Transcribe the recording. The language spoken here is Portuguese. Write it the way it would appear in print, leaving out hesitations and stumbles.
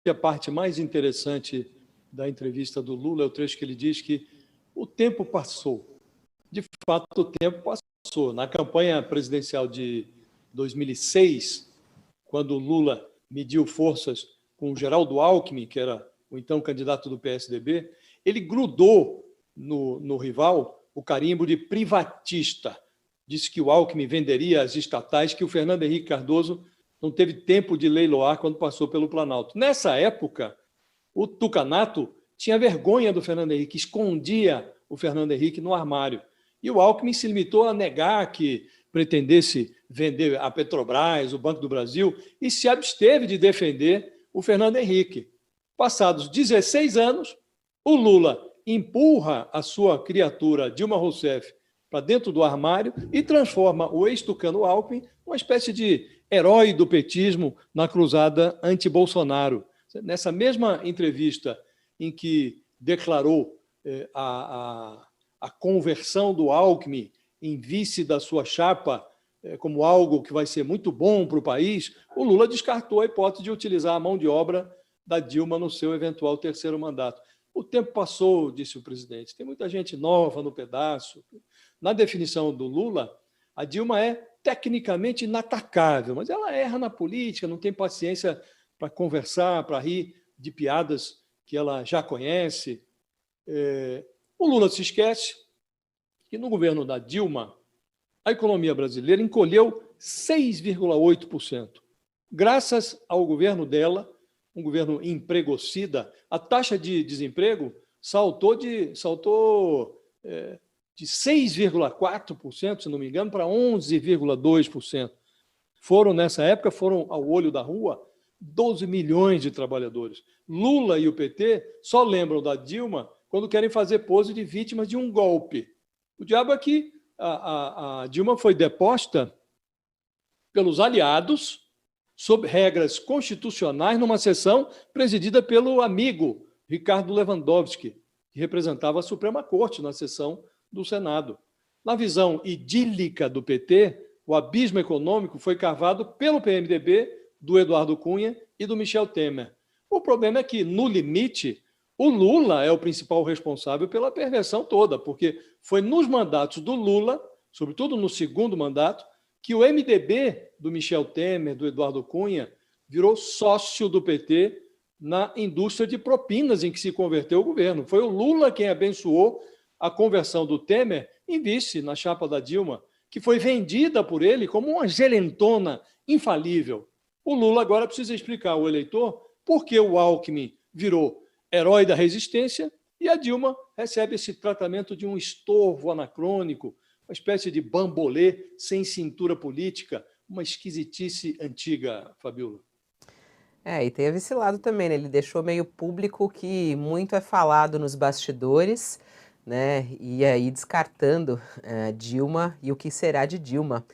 a parte mais interessante da entrevista do Lula é o trecho que ele diz que o tempo passou. De fato, o tempo passou. Na campanha presidencial de 2006, quando o Lula mediu forças com o Geraldo Alckmin, que era o então candidato do PSDB, ele grudou no rival o carimbo de privatista. Disse que o Alckmin venderia as estatais, que o Fernando Henrique Cardoso não teve tempo de leiloar quando passou pelo Planalto. Nessa época, o Tucanato tinha vergonha do Fernando Henrique, escondia o Fernando Henrique no armário. E o Alckmin se limitou a negar que pretendesse vender a Petrobras, o Banco do Brasil, e se absteve de defender o Fernando Henrique. Passados 16 anos, o Lula empurra a sua criatura Dilma Rousseff para dentro do armário e transforma o ex-tucano Alckmin uma espécie de herói do petismo na cruzada anti-Bolsonaro. Nessa mesma entrevista em que declarou a conversão do Alckmin em vice da sua chapa como algo que vai ser muito bom para o país, o Lula descartou a hipótese de utilizar a mão de obra da Dilma no seu eventual terceiro mandato. O tempo passou, disse o presidente, tem muita gente nova no pedaço. Na definição do Lula, a Dilma é tecnicamente inatacável, mas ela erra na política, não tem paciência para conversar, para rir de piadas que ela já conhece. O Lula se esquece que no governo da Dilma, a economia brasileira encolheu 6,8%. Graças ao governo dela, um governo empregocida, a taxa de desemprego saltou de 6,4%, se não me engano, para 11,2%. Nessa época, foram ao olho da rua 12 milhões de trabalhadores. Lula e o PT só lembram da Dilma quando querem fazer pose de vítimas de um golpe. O diabo é que a Dilma foi deposta pelos aliados, sob regras constitucionais, numa sessão presidida pelo amigo Ricardo Lewandowski, que representava a Suprema Corte na sessão do Senado. Na visão idílica do PT, o abismo econômico foi cavado pelo PMDB, do Eduardo Cunha e do Michel Temer. O problema é que, no limite, o Lula é o principal responsável pela perversão toda, porque foi nos mandatos do Lula, sobretudo no segundo mandato, que o MDB do Michel Temer, do Eduardo Cunha, virou sócio do PT na indústria de propinas em que se converteu o governo. Foi o Lula quem abençoou a conversão do Temer em vice na chapa da Dilma, que foi vendida por ele como uma gerentona infalível. O Lula agora precisa explicar ao eleitor por que o Alckmin virou herói da resistência e a Dilma recebe esse tratamento de um estorvo anacrônico, uma espécie de bambolê sem cintura política, uma esquisitice antiga, Fabiola. E teve esse lado também, né? Ele deixou meio público que muito é falado nos bastidores, né? E aí descartando Dilma e o que será de Dilma.